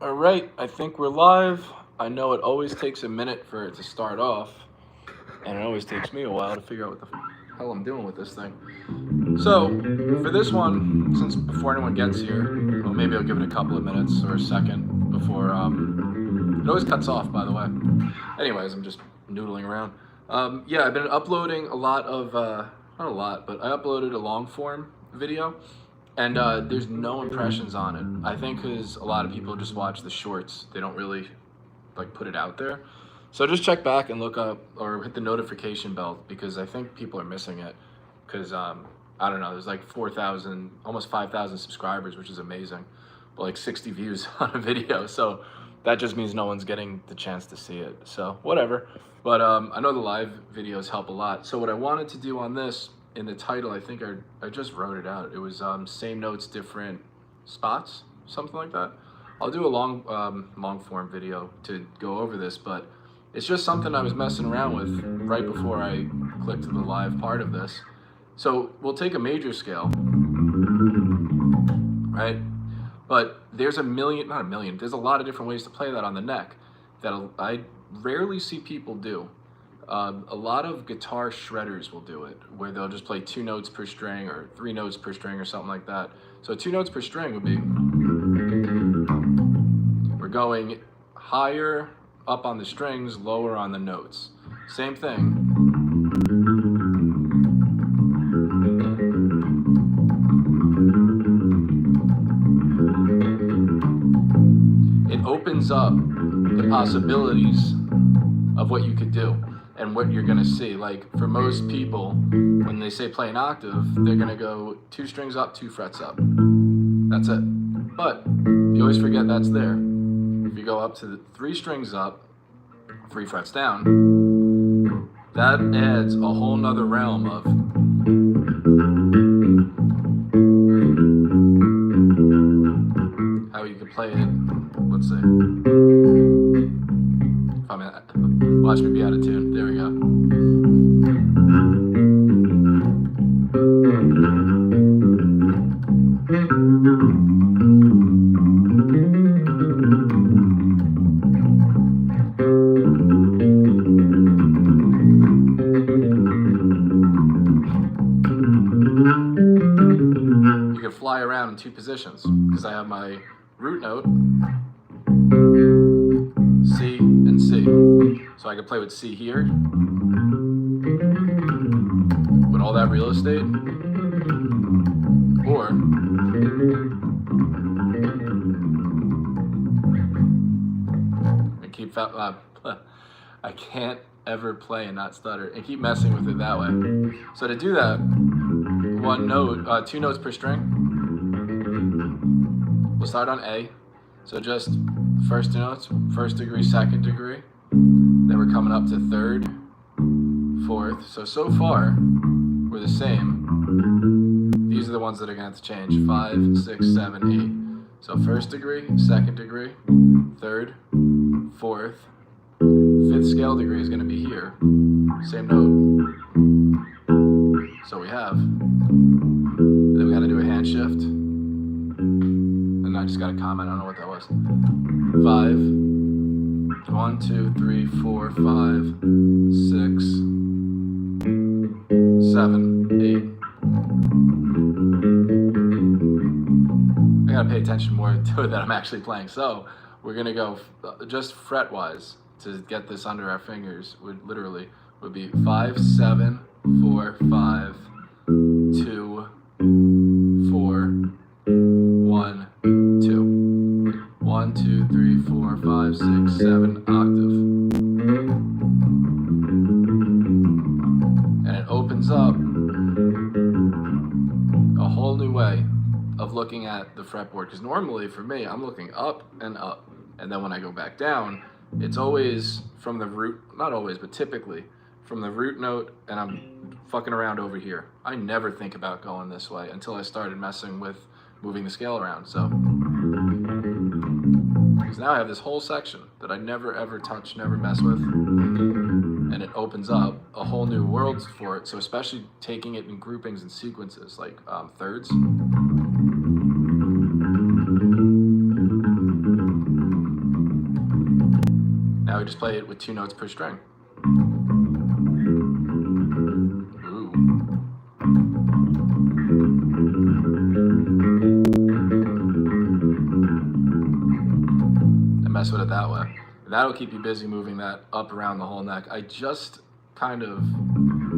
All right, I think we're live. I know it always takes a minute for it to start off, and it always takes me a while to figure out what the hell I'm doing with this thing. So, for this one, since before anyone gets here, well, maybe I'll give it a couple of minutes or a second before, it always cuts off, by the way. Anyways, I'm just noodling around. Yeah, I've been uploading a lot of, not a lot, but I uploaded a long form video, and there's no impressions on it. I think because a lot of people just watch the shorts, they don't really like put it out there. So just check back and look up or hit the notification bell because I think people are missing it. Because I don't know, there's like 4,000, almost 5,000 subscribers, which is amazing, but like 60 views on a video. So that just means no one's getting the chance to see it. So whatever. But I know the live videos help a lot. So what I wanted to do on this, in the title, I think I just wrote it out. It was same notes, different spots, something like that. I'll do a long form video to go over this, but it's just something I was messing around with right before I clicked to the live part of this. So we'll take a major scale, right? But there's not a million, there's a lot of different ways to play that on the neck that I rarely see people do. A lot of guitar shredders will do it, where they'll just play 2 notes per string or 3 notes per string or something like that. So 2 notes per string would be, we're going higher up on the strings, lower on the notes. Same thing. It opens up the possibilities of what you could do and what you're gonna see. Like for most people, when they say play an octave, they're gonna go 2 strings up, 2 frets up. That's it. But you always forget that's there. If you go up to the 3 strings up, 3 frets down, that adds a whole nother realm of how you can play it. Let's see. Watch me be out of tune. There we go. You can fly around in 2 positions because I have my root note, C and C. So I could play with C here, with all that real estate, or and keep, I can't ever play and not stutter, and keep messing with it that way. So to do that, 1 note, 2 notes per string. We'll start on A. So just the first 2 notes, 1st degree, 2nd degree. Then we're coming up to 3rd, 4th. So far, we're the same. These are the ones that are gonna have to change. 5, 6, 7, 8. So 1st degree, 2nd degree, 3rd, 4th, 5th scale degree is gonna be here. Same note. So we have, then we gotta do a hand shift. And I just got a comment, I don't know what that was. 5, 1, 2, 3, 4, 5, 6, 7, 8. I gotta pay attention more to it that I'm actually playing. So we're gonna go just fret wise to get this under our fingers. Would be 5, 7, 4, 5, 2, 4, 1, 2. 1, 2, 3, 4, 5, 6, 7, octave. And it opens up a whole new way of looking at the fretboard. Because normally for me, I'm looking up and up. And then when I go back down, it's always from the root, not always, but typically from the root note, and I'm fucking around over here. I never think about going this way until I started messing with moving the scale around. So, because now I have this whole section that I never ever touch, never mess with, and it opens up a whole new world for it. So especially taking it in groupings and sequences, like thirds. Now we just play it with 2 notes per string. Ooh. And mess with it that way. That'll keep you busy moving that up around the whole neck. I just kind of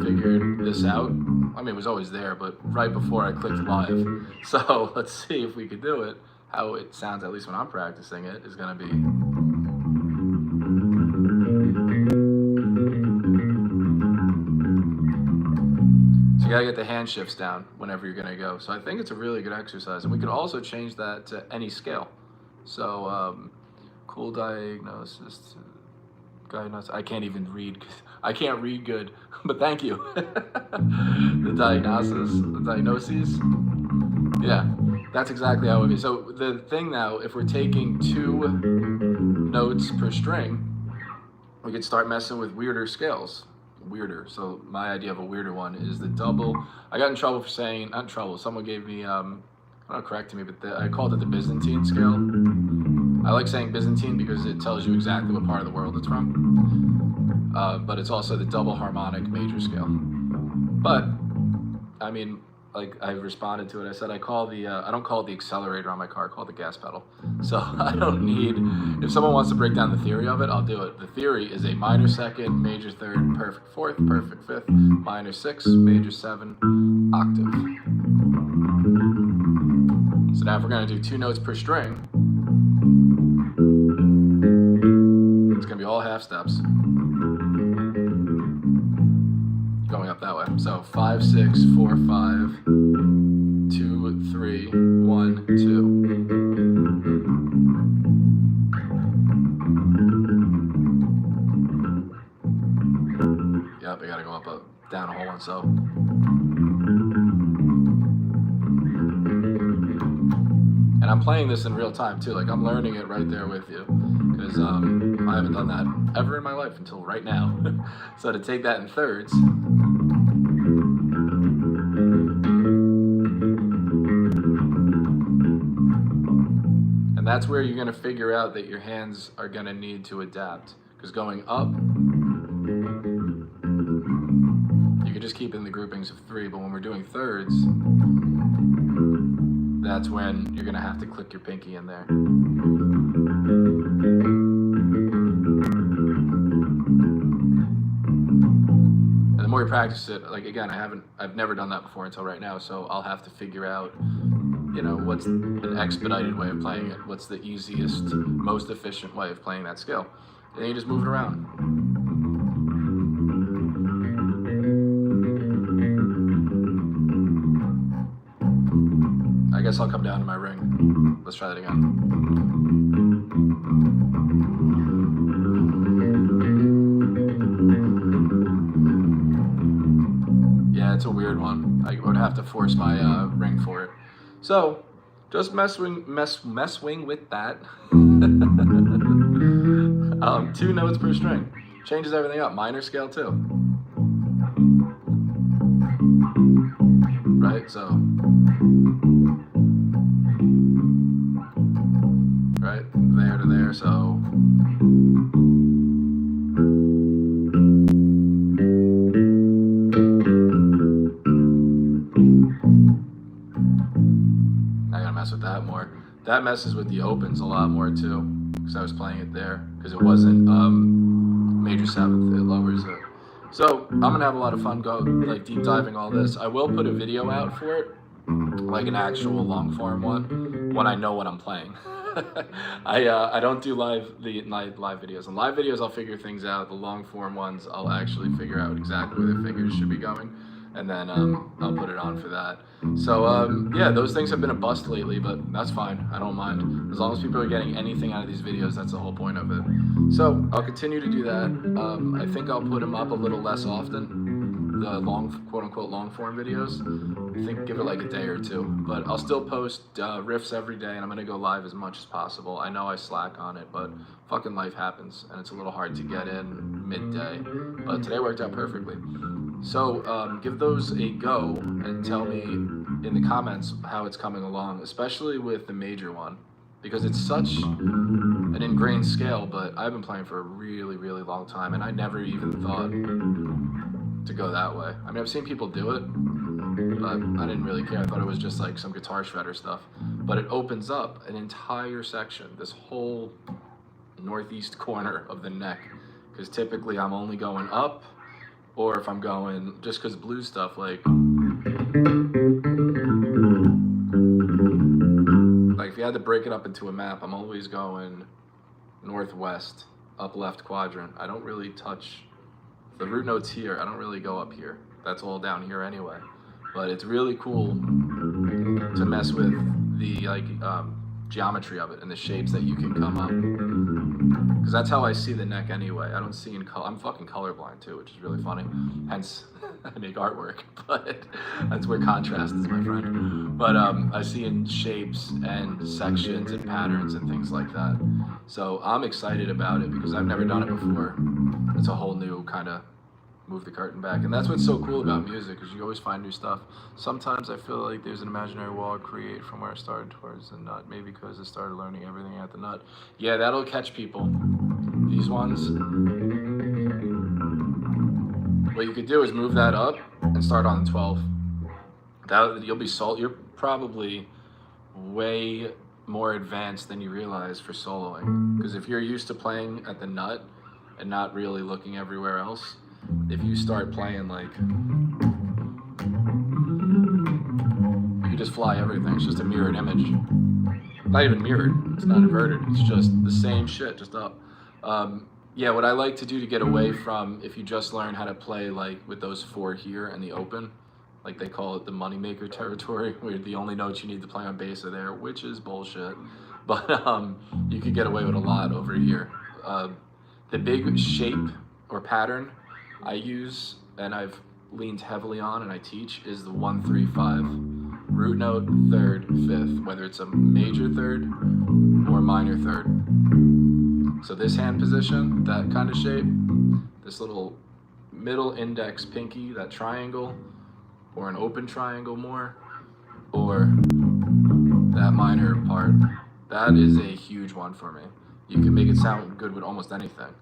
figured this out. I mean, it was always there, but right before I clicked live. So let's see if we could do it. How it sounds, at least when I'm practicing it, is gonna be. So you gotta get the hand shifts down whenever you're gonna go. So I think it's a really good exercise. And we could also change that to any scale. So cool diagnosis. I can't even read. I can't read good, but thank you. The diagnoses. Yeah, that's exactly how it would be. So the thing now, if we're taking 2 notes per string, we could start messing with weirder scales. Weirder. So my idea of a weirder one is the double. I got in trouble for saying, not in trouble, someone gave me, I don't know, corrected me, but I called it the Byzantine scale. I like saying Byzantine because it tells you exactly what part of the world it's from. But it's also the double harmonic major scale. But, I mean, like I responded to it, I said I don't call it the accelerator on my car, I call it the gas pedal. So I don't need, if someone wants to break down the theory of it, I'll do it. The theory is a minor second, major third, perfect fourth, perfect fifth, minor 6, major 7, octave. So now if we're gonna do 2 notes per string, it's gonna be all half steps. Going up that way. So 5, 6, 4, 5, 2, 3, 1, 2. Yep, I gotta go up, down a whole one. So. And I'm playing this in real time too. Like I'm learning it right there with you, because I haven't done that ever in my life until right now. So to take that in thirds. And that's where you're gonna figure out that your hands are gonna need to adapt. Because going up, you can just keep in the groupings of 3, but when we're doing thirds, that's when you're gonna have to click your pinky in there. And the more you practice it, like again, I've never done that before until right now, so I'll have to figure out, you know, what's an expedited way of playing it, what's the easiest, most efficient way of playing that scale. And then you just move it around. I guess I'll come down to my ring. Let's try that again. Yeah, it's a weird one. I would have to force my ring for it. So, just mess wing with that. 2 notes per string. Changes everything up. Minor scale too. Right, so. Right, there to there, so. I gotta mess with that more. That messes with the opens a lot more too, because I was playing it there, because it wasn't major 7th, it lowers it. So I'm gonna have a lot of fun like deep diving all this. I will put a video out for it, like an actual long form one, when I know what I'm playing. I don't do live videos. On live videos, I'll figure things out. The long form ones, I'll actually figure out exactly where the fingers should be going, and then I'll put it on for that. So yeah, those things have been a bust lately, but that's fine. I don't mind. As long as people are getting anything out of these videos, that's the whole point of it. So I'll continue to do that. I think I'll put them up a little less often, the long, quote-unquote long form videos. I think give it like a day or 2, but I'll still post riffs every day, and I'm gonna go live as much as possible. I know I slack on it, but fucking life happens, and it's a little hard to get in midday, but today worked out perfectly. So give those a go and tell me in the comments how it's coming along, especially with the major one, because it's such an ingrained scale, but I've been playing for a really, really long time, and I never even thought to go that way. I mean, I've seen people do it, but I didn't really care. I thought it was just like some guitar shredder stuff. But it opens up an entire section, this whole northeast corner of the neck, because typically I'm only going up, or if I'm going, just because blues stuff, like if you had to break it up into a map, I'm always going northwest, up left quadrant. I don't really touch the root notes here. I don't really go up here. That's all down here anyway. But it's really cool to mess with the geometry of it and the shapes that you can come up. Because that's how I see the neck anyway. I don't see in color. I'm fucking colorblind too, which is really funny. Hence, I make artwork, but that's where contrast is, my friend. But I see in shapes and sections and patterns and things like that. So I'm excited about it because I've never done it before. It's a whole new kind of move the curtain back. And that's what's so cool about music, is you always find new stuff. Sometimes I feel like there's an imaginary wall I create from where I started towards the nut, maybe because I started learning everything at the nut. Yeah, that'll catch people. These ones, what you could do is move that up and start on 12. You'll be you're probably way more advanced than you realize for soloing. Because if you're used to playing at the nut and not really looking everywhere else, if you start playing like, you just fly everything. It's just a mirrored image. Not even mirrored, it's not inverted. It's just the same shit, just up. Yeah, what I like to do to get away from, if you just learn how to play like with those 4 here and the open, like they call it the moneymaker territory, where the only notes you need to play on bass are there, which is bullshit. But you could get away with a lot over here. The big shape or pattern I use, and I've leaned heavily on and I teach, is the 1-3-5. Root note, 3rd, 5th, whether it's a major 3rd or minor 3rd. So this hand position, that kind of shape, this little middle index pinky, that triangle, or an open triangle more, or that minor part, that is a huge one for me. You can make it sound good with almost anything.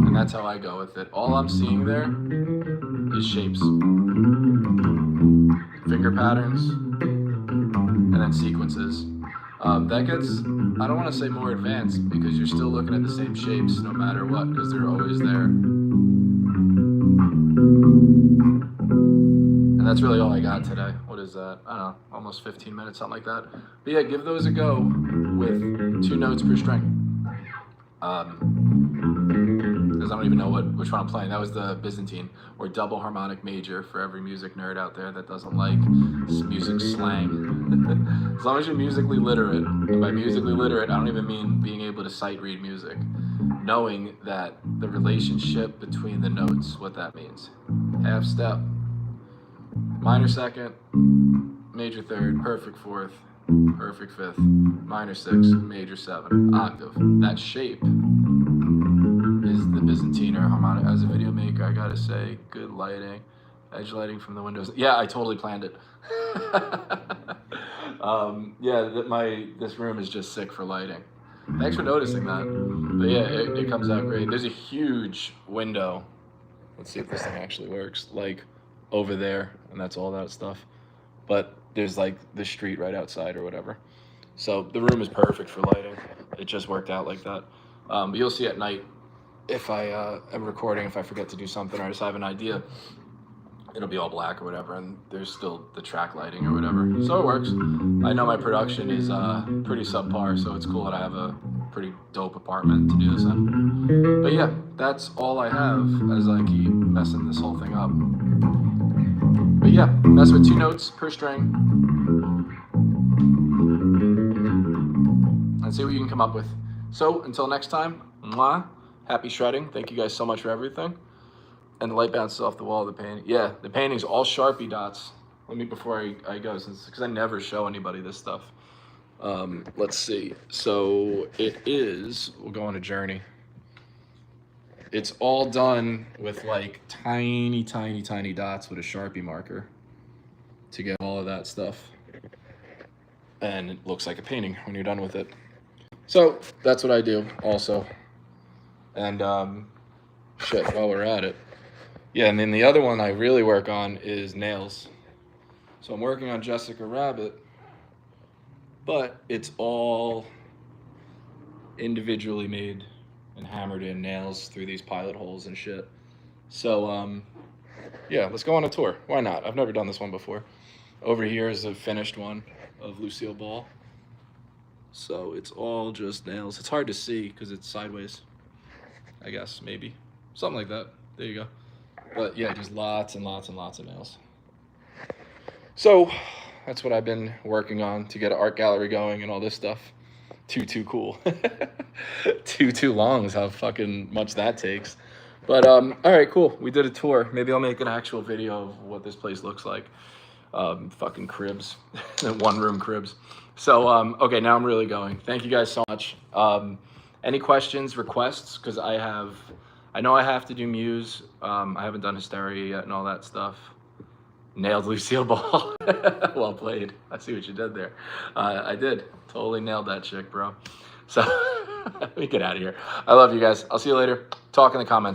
And that's how I go with it. All I'm seeing there is shapes, finger patterns, and then sequences. That gets, I don't want to say more advanced, because you're still looking at the same shapes no matter what, because they're always there. And that's really all I got today. What is that? I don't know, almost 15 minutes, something like that. But yeah, give those a go with 2 notes per string. Because I don't even know which one I'm playing. That was the Byzantine, or double harmonic major, for every music nerd out there that doesn't like music slang. As long as you're musically literate, and by musically literate, I don't even mean being able to sight read music. Knowing that the relationship between the notes, what that means. Half step, minor 2nd, major 3rd, perfect 4th, perfect 5th, minor 6, major 7, octave. That shape is the Byzantine or harmonic. As a video maker, I gotta say, good lighting, edge lighting from the windows. Yeah, I totally planned it. Yeah, this room is just sick for lighting. Thanks for noticing that. But yeah, it comes out great. There's a huge window. Let's see if this thing actually works. Like over there, and that's all that stuff. But there's like the street right outside or whatever. So the room is perfect for lighting. It just worked out like that. But you'll see at night, if I am recording, if I forget to do something or I just have an idea, it'll be all black or whatever, and there's still the track lighting or whatever. So it works. I know my production is pretty subpar, so it's cool that I have a pretty dope apartment to do this in. But yeah, that's all I have as I keep messing this whole thing up. But yeah, mess with 2 notes per string and see what you can come up with. So until next time, mwah, happy shredding. Thank you guys so much for everything. And the light bounces off the wall of the painting. Yeah, the painting's all Sharpie dots. Let me, before I go, because I never show anybody this stuff. Let's see. So it is, we'll go on a journey. It's all done with like tiny, tiny, tiny dots with a Sharpie marker to get all of that stuff. And it looks like a painting when you're done with it. So that's what I do also. And shit, while we're at it. Yeah, and then the other one I really work on is nails. So I'm working on Jessica Rabbit, but it's all individually made and hammered in nails through these pilot holes and shit. So yeah, let's go on a tour. Why not? I've never done this one before. Over here is a finished one of Lucille Ball. So it's all just nails. It's hard to see because it's sideways, I guess, maybe. Something like that. There you go. But yeah, just lots and lots and lots of nails. So that's what I've been working on to get an art gallery going and all this stuff. Too cool. too long is how fucking much that takes. But all right, cool. We did a tour. Maybe I'll make an actual video of what this place looks like. Fucking cribs, one room cribs. So okay, now I'm really going. Thank you guys so much. Any questions, requests? Because I know I have to do Muse. I haven't done Hysteria yet and all that stuff. Nailed Lucille Ball. Well played. I see what you did there. I did. Totally nailed that chick, bro. So let me get out of here. I love you guys. I'll see you later. Talk in the comments.